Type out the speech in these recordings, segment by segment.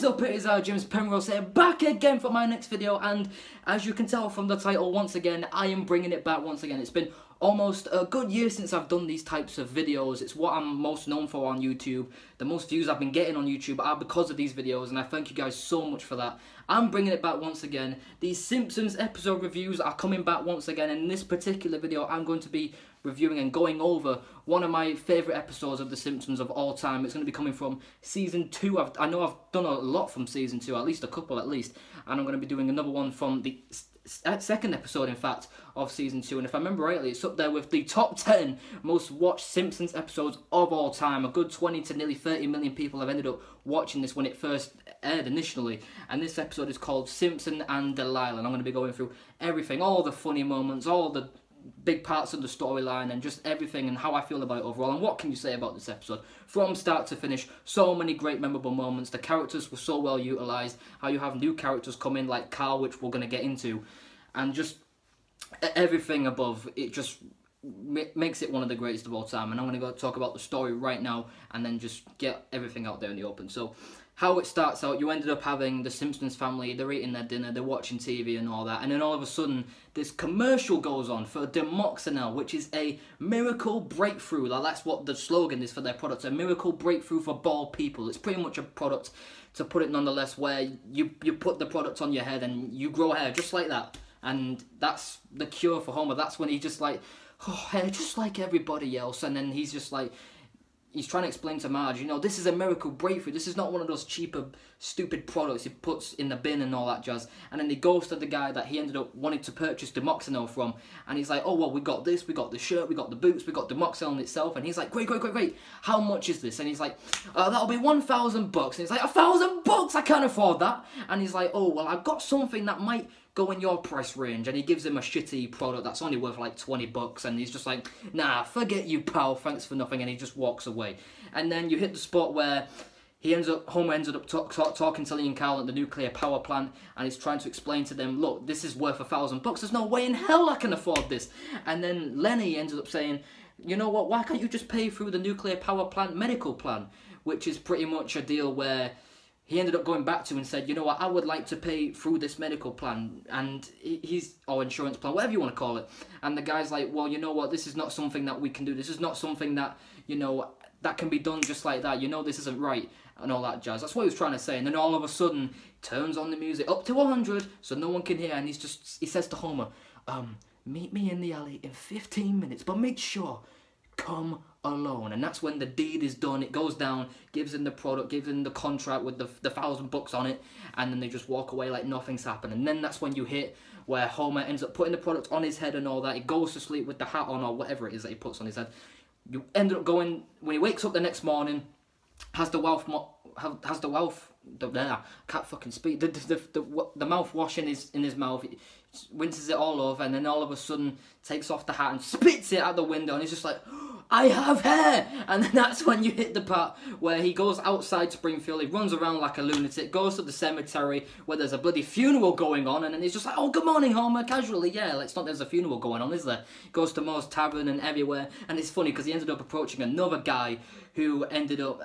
up, it is James Penrose here, back again for my next video, and as you can tell from the title, once again, I am bringing it back once again. It's been almost a good year since I've done these types of videos. It's what I'm most known for on YouTube. The most views I've been getting on YouTube are because of these videos, and I thank you guys so much for that. I'm bringing it back once again. These Simpsons episode reviews are coming back once again, and in this particular video, I'm going to be reviewing and going over one of my favourite episodes of The Simpsons of all time. It's going to be coming from Season 2. I know I've done a lot from Season 2, at least a couple at least, and I'm going to be doing another one from the second episode, in fact, of Season 2, and if I remember rightly, it's up there with the top 10 most watched Simpsons episodes of all time. A good 20 to nearly 30 million people have ended up watching this when it first aired initially, and this episode is called Simpson and Delilah, and I'm going to be going through everything, all the funny moments, all the big parts of the storyline, and just everything and how I feel about it overall. And what can you say about this episode from start to finish? So many great memorable moments. The characters were so well utilised, how you have new characters come in like Carl, which we're going to get into, and just everything above. It just makes it one of the greatest of all time. And I'm going to go talk about the story right now and then just get everything out there in the open. So how it starts out, you ended up having the Simpsons family, they're eating their dinner, they're watching TV and all that, and then all of a sudden, this commercial goes on for Demoxenil, which is a miracle breakthrough. Like, that's what the slogan is for their product, a miracle breakthrough for bald people. It's pretty much a product, to put it nonetheless, where you put the product on your head and you grow hair just like that. And that's the cure for Homer. That's when he just like, oh, hair just like everybody else, and then he's just like, he's trying to explain to Marge, you know, this is a miracle breakthrough. This is not one of those cheaper, stupid products he puts in the bin and all that jazz. And then he goes to the guy that he ended up wanting to purchase Demoxenil from, and he's like, oh, well, we got this, we got the shirt, we got the boots, we got Demoxenil in itself. And he's like, great, great, great, great. How much is this? And he's like, that'll be $1,000. And he's like, $1,000? I can't afford that. And he's like, oh, well, I've got something that might go in your price range. And he gives him a shitty product that's only worth like $20, and he's just like, nah, forget you, pal, thanks for nothing, and he just walks away. And then you hit the spot where Homer ended up talking to Lee and Carl at the nuclear power plant, and he's trying to explain to them, look, this is worth $1,000, there's no way in hell I can afford this. And then Lenny ended up saying, you know what, why can't you just pay through the nuclear power plant medical plan, which is pretty much a deal where he ended up going back to and said, you know what, I would like to pay through this medical plan, and or insurance plan, whatever you want to call it. And the guy's like, well, you know what, this is not something that we can do. This is not something that, you know, that can be done just like that. You know, this isn't right, and all that jazz. That's what he was trying to say. And then all of a sudden, turns on the music up to 100, so no one can hear, and he says to Homer, meet me in the alley in 15 minutes, but make sure, come alone. And that's when the deed is done. It goes down, gives him the product, gives him the contract with the $1,000 on it, and then they just walk away like nothing's happened. And then that's when you hit where Homer ends up putting the product on his head and all that. He goes to sleep with the hat on, or whatever it is that he puts on his head. You ended up going, when he wakes up the next morning, can't fucking speak, the mouthwash in his mouth, he rinses it all over, and then all of a sudden takes off the hat and spits it out the window, and he's just like, I have hair! And then that's when you hit the part where he goes outside Springfield, he runs around like a lunatic, goes to the cemetery where there's a bloody funeral going on, and then he's just like, oh, good morning, Homer, casually, yeah, it's not there's a funeral going on, is there? Goes to Moe's Tavern and everywhere, and it's funny because he ended up approaching another guy who ended up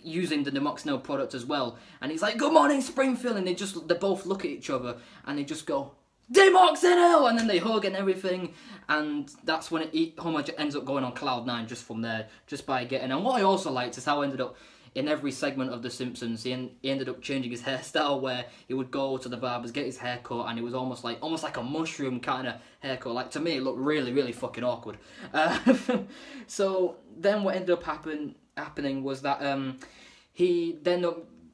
using the Demoxenil product as well, and he's like, good morning, Springfield, and they both look at each other, and they just go, Demoxenil! And then they hug and everything, and that's when Homer ends up going on cloud 9 just from there, just by getting. And what I also liked is how I ended up in every segment of The Simpsons, he ended up changing his hairstyle, where he would go to the barbers, get his hair cut, and it was almost like a mushroom kind of haircut. Like, to me, it looked really, really fucking awkward. So then what ended up happening was that he then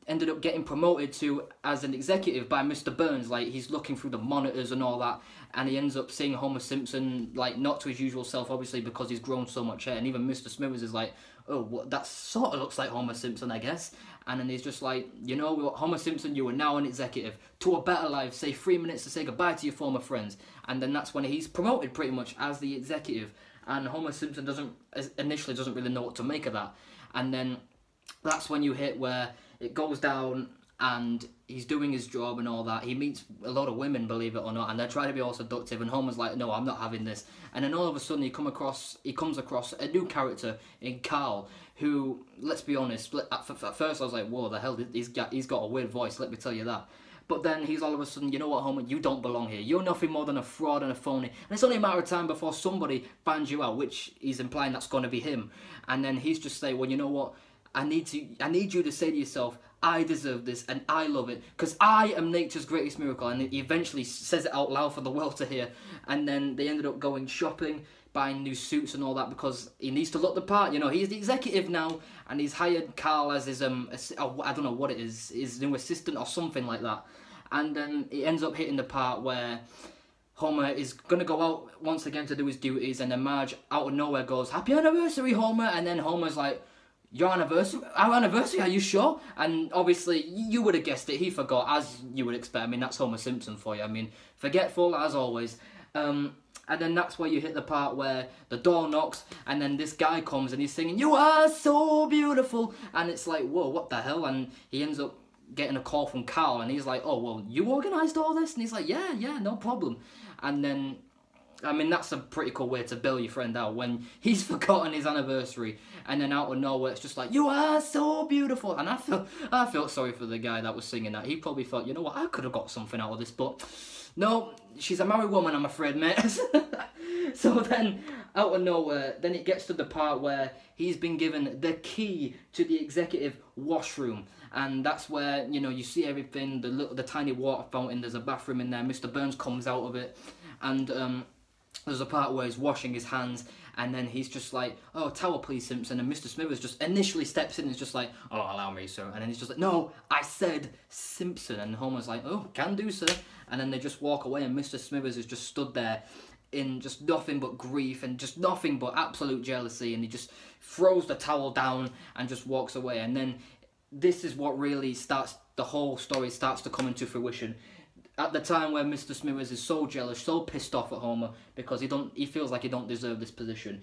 ended up getting promoted to as an executive by Mr. Burns. Like, he's looking through the monitors and all that, and he ends up seeing Homer Simpson, like, not to his usual self, obviously, because he's grown so much hair, and even Mr. Smithers is like, oh, well, that sort of looks like Homer Simpson, I guess. And then he's just like, you know, Homer Simpson, you are now an executive. To a better life, say 3 minutes to say goodbye to your former friends. And then that's when he's promoted pretty much as the executive. And Homer Simpson initially doesn't really know what to make of that. And then that's when you hit where it goes down and he's doing his job and all that. He meets a lot of women, believe it or not, and they're trying to be all seductive, and Homer's like, no, I'm not having this. And then all of a sudden he comes across a new character in Carl, who, let's be honest, at first I was like, whoa, the hell, he's got a weird voice, let me tell you that. But then he's all of a sudden, you know what, Homer, you don't belong here. You're nothing more than a fraud and a phony. And it's only a matter of time before somebody finds you out, which he's implying that's going to be him. And then he's just saying, well, you know what, I need you to say to yourself, I deserve this and I love it because I am nature's greatest miracle. And he eventually says it out loud for the world to hear. And then they ended up going shopping, buying new suits and all that because he needs to look the part. You know, he's the executive now, and he's hired Carl as his I don't know what it is, his new assistant or something like that. And then he ends up hitting the part where Homer is gonna go out once again to do his duties, and then Marge out of nowhere goes, "Happy anniversary, Homer!" And then Homer's like, "Your anniversary? Our anniversary? Are you sure?" And obviously, you would have guessed it. He forgot, as you would expect. I mean, that's Homer Simpson for you. I mean, forgetful as always. And then that's where you hit the part where the door knocks, and then this guy comes and he's singing, "You are so beautiful," and it's like, whoa, what the hell? And he ends up getting a call from Carl, and he's like, "Oh, well, you organised all this?" And he's like, yeah, no problem. And then, I mean, that's a pretty cool way to bail your friend out when he's forgotten his anniversary, and then out of nowhere it's just like, "You are so beautiful." And I felt sorry for the guy that was singing that. He probably thought, you know what, I could have got something out of this, but no, she's a married woman, I'm afraid, mate. So then, out of nowhere, then it gets to the part where he's been given the key to the executive washroom. And that's where, you know, you see everything, the tiny water fountain, there's a bathroom in there, Mr. Burns comes out of it, and there's a part where he's washing his hands, and then he's just like, "Oh, towel please, Simpson," and Mr. Smithers just initially steps in and is just like, "Oh, allow me, sir," and then he's just like, "No, I said Simpson," and Homer's like, "Oh, can do, sir," and then they just walk away, and Mr. Smithers is just stood there in just nothing but grief and just nothing but absolute jealousy, and he just throws the towel down and just walks away. And then this is what really starts, the whole story starts to come into fruition. At the time where Mr. Smithers is so jealous, so pissed off at Homer because he feels like he don't deserve this position.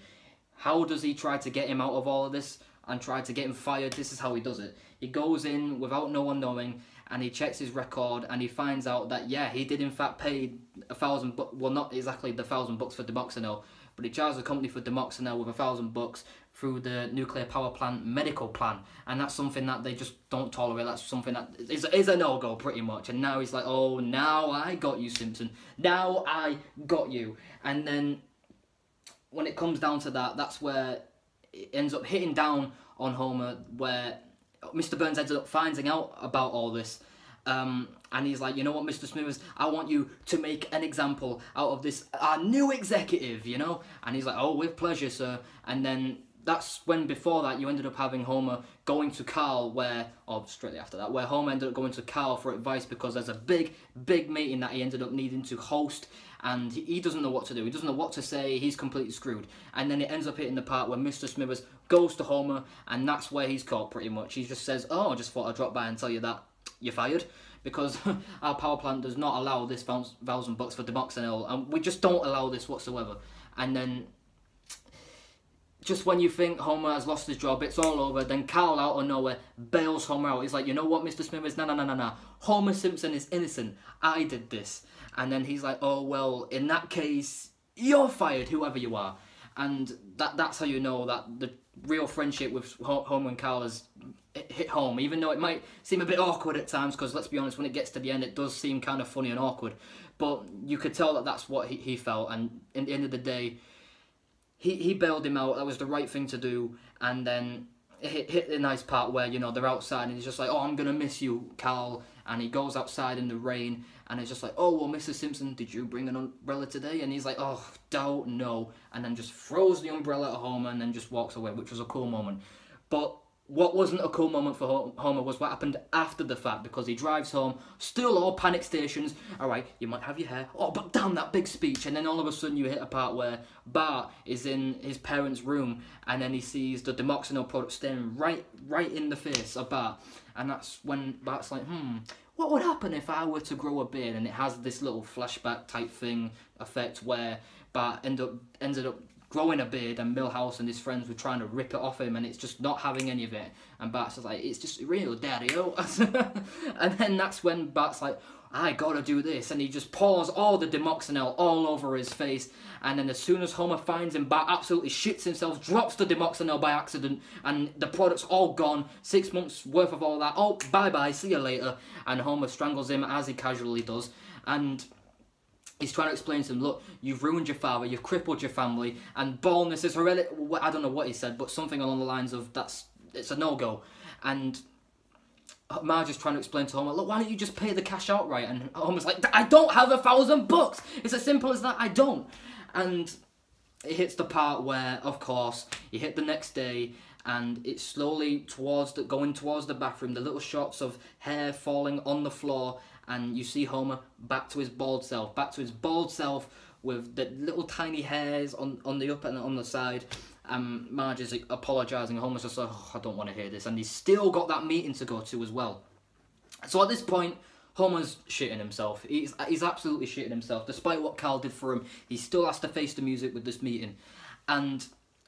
How does he try to get him out of all of this and try to get him fired? This is how he does it. He goes in without no one knowing, and he checks his record, and he finds out that, yeah, he did in fact pay $1,000, well, not exactly the $1,000 for Demoxenil, but he charged the company for Demoxenil with $1,000 through the nuclear power plant medical plan, and that's something that they just don't tolerate. That's something that is a no-go pretty much. And now he's like, "Oh, now I got you, Simpson. Now I got you." And then when it comes down to that, that's where it ends up hitting down on Homer, where Mr. Burns ends up finding out about all this. And he's like, "You know what, Mr. Smithers, I want you to make an example out of this new executive, you know?" And he's like, "Oh, with pleasure, sir." And then that's when, before that, you ended up having Homer going to Carl, or straight after that, where Homer ended up going to Carl for advice because there's a big meeting that he ended up needing to host, and he doesn't know what to do. He doesn't know what to say. He's completely screwed. And then it ends up hitting the part where Mr. Smithers goes to Homer, and that's where he's caught pretty much. He just says, "Oh, I just thought I'd drop by and tell you that you're fired, because our power plant does not allow this $1,000 for Demoxenil, and we just don't allow this whatsoever." And then, just when you think Homer has lost his job, it's all over, then Carl out of nowhere bails Homer out. He's like, "You know what, Mr. Smithers, no. Homer Simpson is innocent. I did this." And then he's like, "Oh, well, in that case, you're fired, whoever you are." And that's how you know that the real friendship with Homer and Carl has hit home, even though it might seem a bit awkward at times, because let's be honest, when it gets to the end, it does seem kind of funny and awkward. But you could tell that that's what he felt, and in the end of the day, he bailed him out. That was the right thing to do. And then it hit the nice part where, you know, they're outside, and he's just like, "Oh, I'm gonna miss you, Carl." And he goes outside in the rain, and it's just like, "Oh, well, Mrs. Simpson, did you bring an umbrella today?" And he's like, "Oh, don't know," and then just throws the umbrella at Homer and then just walks away, which was a cool moment. But what wasn't a cool moment for Homer was what happened after the fact, because he drives home, still all panic stations. "All right, you might have your hair. Oh, but damn, that big speech." And then all of a sudden you hit a part where Bart is in his parents' room, and then he sees the Demoxenil product staring right in the face of Bart. And that's when Bart's like, what would happen if I were to grow a beard? And it has this little flashback type thing effect where Bart ended up growing a beard, and Milhouse and his friends were trying to rip it off him, and it's just not having any of it. And Bart's just like, it's just real, Daddy-o. And then that's when Bart's like, I gotta do this, and he just pours all the Demoxenel all over his face, and then as soon as Homer finds him, Bart absolutely shits himself, drops the Demoxenel by accident, and the product's all gone, 6 months worth of all that, oh, bye-bye, see you later, and Homer strangles him as he casually does, and he's trying to explain to him, look, you've ruined your father, you've crippled your family, and baldness is hereditary. I don't know what he said, but something along the lines of, it's a no-go. And Marge is trying to explain to Homer, look, why don't you just pay the cash outright? And Homer's like, I don't have $1,000! It's as simple as that, I don't. And it hits the part where, of course, you hit the next day, and it's slowly going towards the bathroom, the little shots of hair falling on the floor, and you see Homer back to his bald self with the little tiny hairs on the up and on the side. Marge is apologising, Homer's just like, oh, I don't want to hear this, and he's still got that meeting to go to as well. So at this point, Homer's shitting himself. He's absolutely shitting himself. Despite what Carl did for him, he still has to face the music with this meeting. And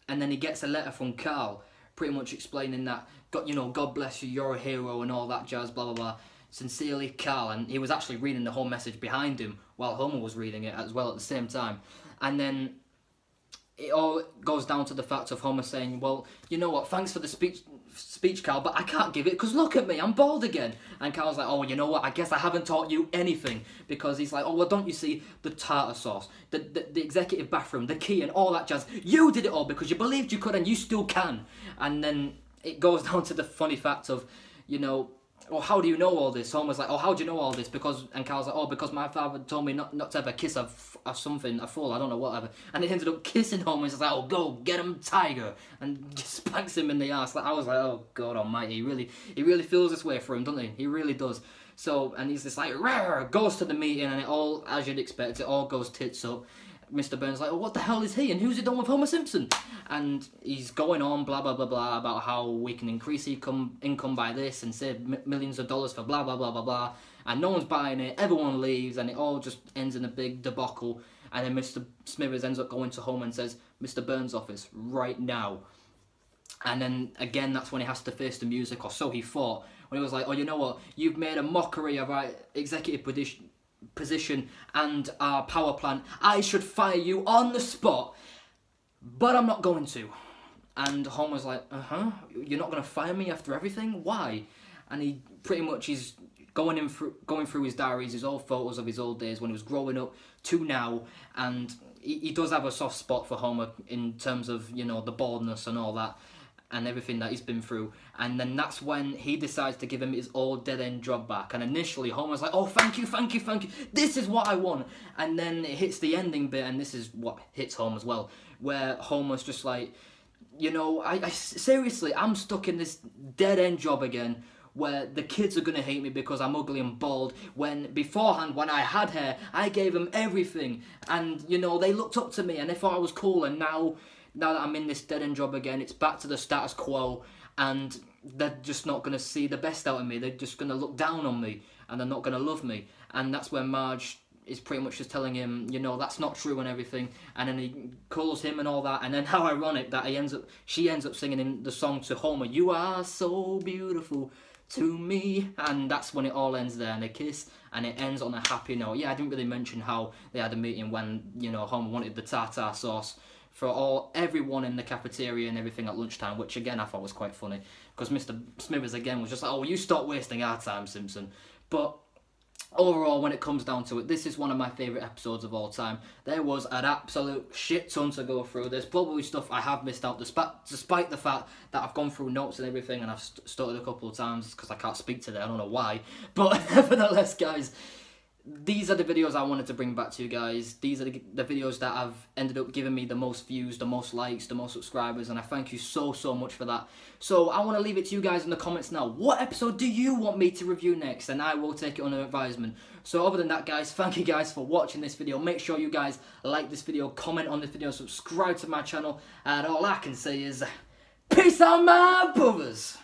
then he gets a letter from Carl, pretty much explaining that, God bless you, you're a hero and all that jazz, blah, blah, blah. Sincerely, Carl. And he was actually reading the whole message behind him while Homer was reading it as well at the same time. And then it all goes down to the fact of Homer saying, well, you know what, thanks for the speech, Carl, but I can't give it because look at me, I'm bald again. And Carl's like, oh, you know what, I guess I haven't taught you anything, because he's like, oh, well, don't you see the tartar sauce, the executive bathroom, the key and all that jazz, you did it all because you believed you could and you still can. And then it goes down to the funny fact of, well, how do you know all this? Homer's like, oh, how do you know all this? And Carl's like, oh, because my father told me not to ever kiss a fool, I don't know, whatever. And he ended up kissing Homer, and he's like, oh, go, get him, tiger, and just spanks him in the ass. I was like, oh, God almighty, he really feels this way for him, doesn't he? He really does. So, and he's just like, rawr, goes to the meeting, and it all, as you'd expect, it all goes tits up. Mr. Burns like, oh, what the hell is he, and who's he done with Homer Simpson? And he's going on, blah, blah, blah, blah, about how we can increase income by this and save millions of dollars for blah, blah, blah, blah, blah. And no one's buying it, everyone leaves, and it all just ends in a big debacle. And then Mr. Smithers ends up going to Homer and says, Mr. Burns' office, right now. And then, again, that's when he has to face the music, or so he thought, when he was like, oh, you know what, you've made a mockery of our executive position and our power plant. I should fire you on the spot, but I'm not going to. And Homer's like, you're not going to fire me after everything? Why? And he pretty much is going through his diaries, his old photos of his old days when he was growing up to now, and he does have a soft spot for Homer in terms of, the baldness and all that, and everything that he's been through. And then that's when he decides to give him his old dead-end job back. And initially, Homer's like, oh, thank you, thank you, thank you. This is what I want. And then it hits the ending bit, and this is what hits home as well, where Homer's just like, seriously, I'm stuck in this dead-end job again, where the kids are going to hate me because I'm ugly and bald, when beforehand, when I had hair, I gave them everything. And, they looked up to me, and they thought I was cool, and now that I'm in this dead-end job again, it's back to the status quo, and they're just not going to see the best out of me. They're just going to look down on me, and they're not going to love me. And that's when Marge is pretty much just telling him, that's not true and everything, and then he calls him and all that, and then how ironic that she ends up singing in the song to Homer, you are so beautiful to me, and that's when it all ends there, and they kiss, and it ends on a happy note. Yeah, I didn't really mention how they had a meeting when, Homer wanted the tartar sauce for everyone in the cafeteria and everything at lunchtime, which again I thought was quite funny, because Mr. Smithers again was just like, oh, you stop wasting our time, Simpson. But overall, when it comes down to it, this is one of my favourite episodes of all time. There was an absolute shit ton to go through. There's probably stuff I have missed out, despite the fact that I've gone through notes and everything, and I've stuttered a couple of times because I can't speak today, I don't know why. But nevertheless, guys, these are the videos I wanted to bring back to you guys. These are the videos that have ended up giving me the most views, the most likes, the most subscribers, and I thank you so much for that. So I want to leave it to you guys in the comments now. What episode do you want me to review next? And I will take it under advisement. So other than that, guys, thank you guys for watching this video. Make sure you guys like this video, comment on this video, subscribe to my channel, and all I can say is, peace out, my brothers.